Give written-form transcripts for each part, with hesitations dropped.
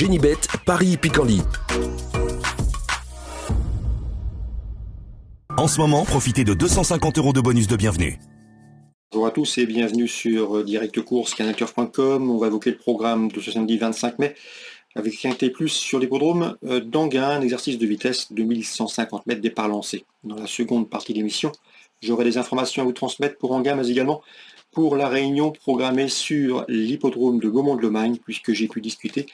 Génibet, Paris-Picardie. En ce moment, profitez de 250 € de bonus de bienvenue. Bonjour à tous et bienvenue sur Direct Course, canalturf.com. On va évoquer le programme de ce samedi 25 mai avec Quintet Plus sur l'hippodrome d'Anguin, un exercice de vitesse de 1150 mètres départ lancé. Dans la seconde partie de l'émission, j'aurai des informations à vous transmettre pour Anguin, mais également pour la réunion programmée sur l'hippodrome de Beaumont-de-Lomagne, puisque j'ai pu discuter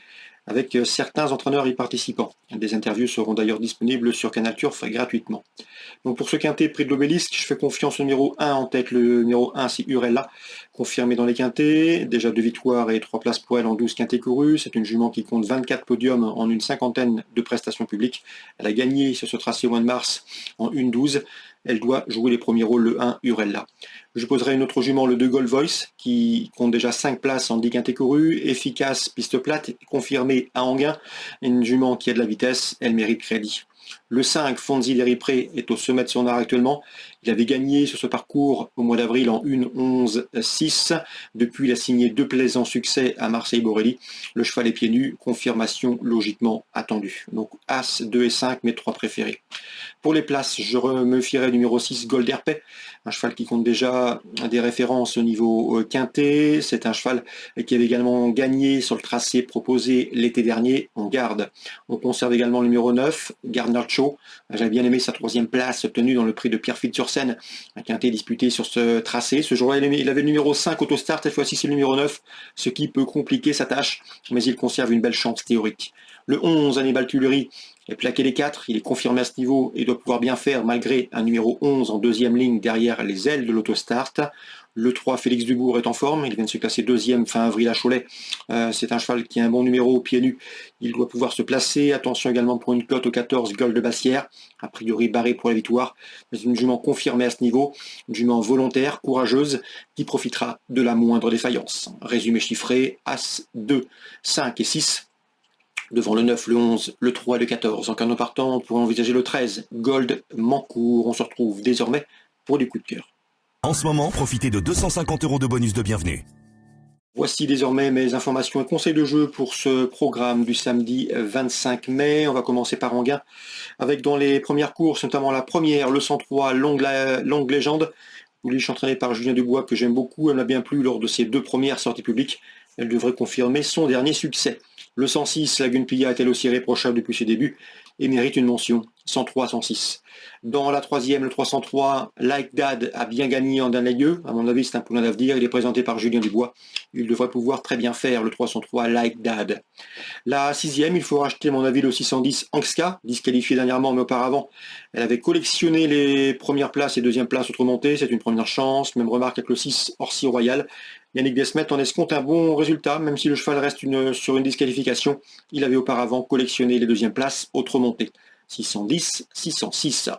avec certains entraîneurs y participants. Des interviews seront d'ailleurs disponibles sur Canal Turf gratuitement. Donc pour ce quintet prix de l'Obélisque, je fais confiance au numéro 1 en tête. Le numéro 1, c'est Urella, confirmé dans les quintets. Déjà 2 victoires et 3 places pour elle en 12 quintets courus. C'est une jument qui compte 24 podiums en une cinquantaine de prestations publiques. Elle a gagné sur ce tracé au mois de mars en 1-12. Elle doit jouer les premiers rôles, le 1, Urella. Je poserai une autre jument, le 2 Gold Voice, qui compte déjà 5 places en 10 quintets courus, efficace, piste plate, confirmée à Anguin. Une jument qui a de la vitesse, elle mérite crédit. Le 5, Fonzi Deripré, est au sommet de son art actuellement. Il avait gagné sur ce parcours au mois d'avril en 1-11-6. Depuis, il a signé 2 plaisants succès à Marseille-Borelli. Le cheval est pieds nus, confirmation logiquement attendue. Donc As, 2 et 5, mes 3 préférés. Pour les places, je me fierai numéro 6, Gold Herpet, un cheval qui compte déjà des références au niveau quintet. C'est un cheval qui avait également gagné sur le tracé proposé l'été dernier en garde. On conserve également le numéro 9, Gardner Show. J'avais bien aimé sa 3e place obtenue dans le prix de Pierrefitte-sur-Seine, un quintet disputé sur ce tracé. Ce jour-là, il avait le numéro 5 Autostart, cette fois-ci c'est le numéro 9, ce qui peut compliquer sa tâche, mais il conserve une belle chance théorique. Le 11, Hannibal Tuileries, est plaqué les 4, il est confirmé à ce niveau et doit pouvoir bien faire malgré un numéro 11 en 2e ligne derrière les ailes de l'Autostart. Le 3, Félix Dubourg, est en forme, il vient de se classer 2e fin avril à Cholet. C'est un cheval qui a un bon numéro au pied nu, il doit pouvoir se placer. Attention également pour une cote au 14, Gold de Bassière, a priori barré pour la victoire, mais une jument confirmée à ce niveau, une jument volontaire, courageuse, qui profitera de la moindre défaillance. Résumé chiffré, As, 2, 5 et 6. Devant le 9, le 11, le 3 et le 14. En cas de partant, on pourrait envisager le 13, Gold Mancourt. On se retrouve désormais pour du coup de cœur. En ce moment, profitez de 250 € de bonus de bienvenue. Voici désormais mes informations et conseils de jeu pour ce programme du samedi 25 mai. On va commencer par Anguin, avec dans les premières courses, notamment la première, le 103, Longue Légende, où je suis entraîné par Julien Dubois, que j'aime beaucoup. Elle m'a bien plu lors de ses 2 premières sorties publiques. Elle devrait confirmer son dernier succès. Le 106, Lagune Pilla, est elle aussi réprochable depuis ses débuts et mérite une mention. 103-106. Dans la 3e, le 303, Like Dad a bien gagné en dernier lieu. À mon avis, c'est un poulain d'avenir. Il est présenté par Julien Dubois. Il devrait pouvoir très bien faire le 303, Like Dad. La 6e, il faut racheter, à mon avis, le 610, Angska, disqualifié dernièrement, mais auparavant, elle avait collectionné les premières places et 2e places autre montée. C'est une première chance. Même remarque avec le 6, Orsi Royal. Yannick Desmet en escompte un bon résultat, même si le cheval reste sur une disqualification. Il avait auparavant collectionné les 2e places autre montée. 610, 606.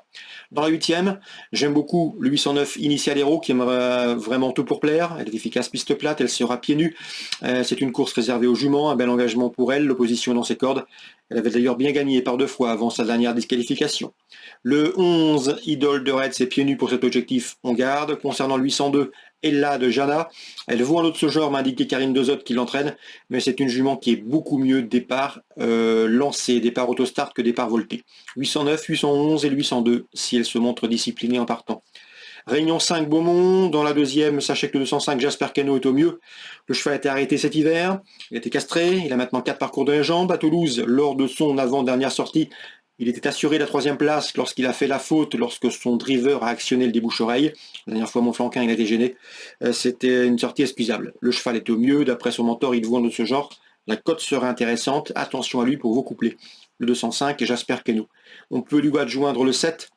Dans la 8e, j'aime beaucoup le 809 Initial Hero qui aimerait vraiment tout pour plaire. Elle est efficace piste plate, elle sera pieds nus. C'est une course réservée aux juments, un bel engagement pour elle, l'opposition dans ses cordes. Elle avait d'ailleurs bien gagné par 2 fois avant sa dernière disqualification. Le 11, Idole de Red, c'est pieds nus pour cet objectif, on garde. Concernant le 802, Ella de Jana, elle vaut un lot de ce genre, m'a indiqué Karine Dezotte qui l'entraîne, mais c'est une jument qui est beaucoup mieux départ lancé, départ autostart que départ volté. 809, 811 et le 802 si elle se montre disciplinée en partant. Réunion 5 Beaumont, dans la 2e, sachez que le 205 Jasper Cano est au mieux. Le cheval a été arrêté cet hiver, il a été castré, il a maintenant 4 parcours de légende. À Toulouse, lors de son avant-dernière sortie, il était assuré la 3e place lorsqu'il a fait la faute, lorsque son driver a actionné le débouche-oreille. La dernière fois, Montflanquin, il a été gêné. C'était une sortie excusable. Le cheval était au mieux, d'après son mentor, il voit de ce genre. La cote serait intéressante, attention à lui pour vos couplets. Le 205 et Jasper Cano. On peut lui adjoindre le 7.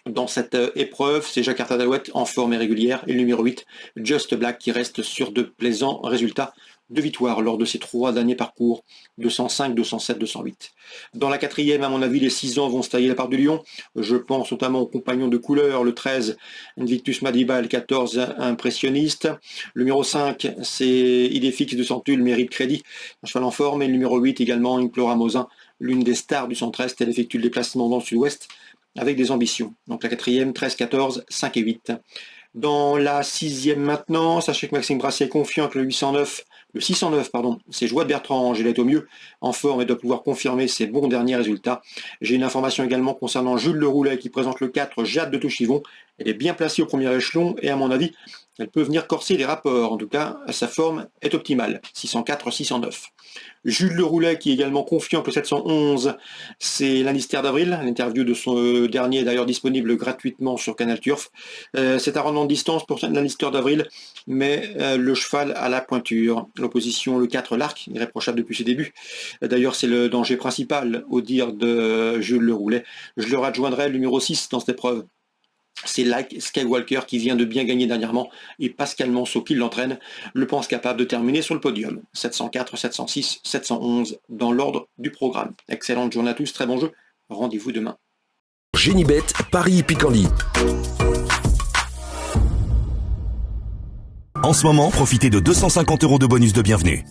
Dans cette épreuve, c'est Jacques Artadalouette en forme et régulière. Et le numéro 8, Just Black, qui reste sur de plaisants résultats de victoire lors de ses 3 derniers parcours, 205, 207, 208. Dans la 4e, à mon avis, les 6 ans vont se tailler la part du lion. Je pense notamment au compagnon de couleur, le 13, Invictus Madiba, le 14, Impressionniste. Le numéro 5, c'est Idée fixe de Centule, mérite crédit, un cheval en forme. Et le numéro 8 également, Implora Mosin, l'une des stars du centre-est. Elle effectue le déplacement dans le sud-ouest avec des ambitions. Donc la 4e, 13, 14, 5 et 8. Dans la 6e maintenant, sachez que Maxime Brassier est confiant que le 809 Le 609, c'est Joie de Bertrand. Elle est au mieux en forme et doit pouvoir confirmer ses bons derniers résultats. J'ai une information également concernant Jules Le Roulet qui présente le 4 Jade de Touchivon. Elle est bien placée au premier échelon et à mon avis, elle peut venir corser les rapports. En tout cas, sa forme est optimale. 604-609. Jules Le Roulet qui est également confiant pour le 711, c'est l'Anister d'Avril. L'interview de son dernier est d'ailleurs disponible gratuitement sur Canal Turf. C'est un rendement de distance pour l'Anister d'Avril, mais le cheval à la pointure. L'opposition, le 4 l'Arc, irréprochable depuis ses débuts. D'ailleurs, c'est le danger principal au dire de Jules Le Roulet. Je leur adjoindrai le numéro 6 dans cette épreuve. C'est Like Skywalker qui vient de bien gagner dernièrement et Pascal Manceau qui l'entraîne le pense capable de terminer sur le podium. 704, 706, 711 dans l'ordre du programme. Excellente journée à tous, très bon jeu. Rendez-vous demain. Génibet, Paris Picardie. En ce moment, profitez de 250 € de bonus de bienvenue.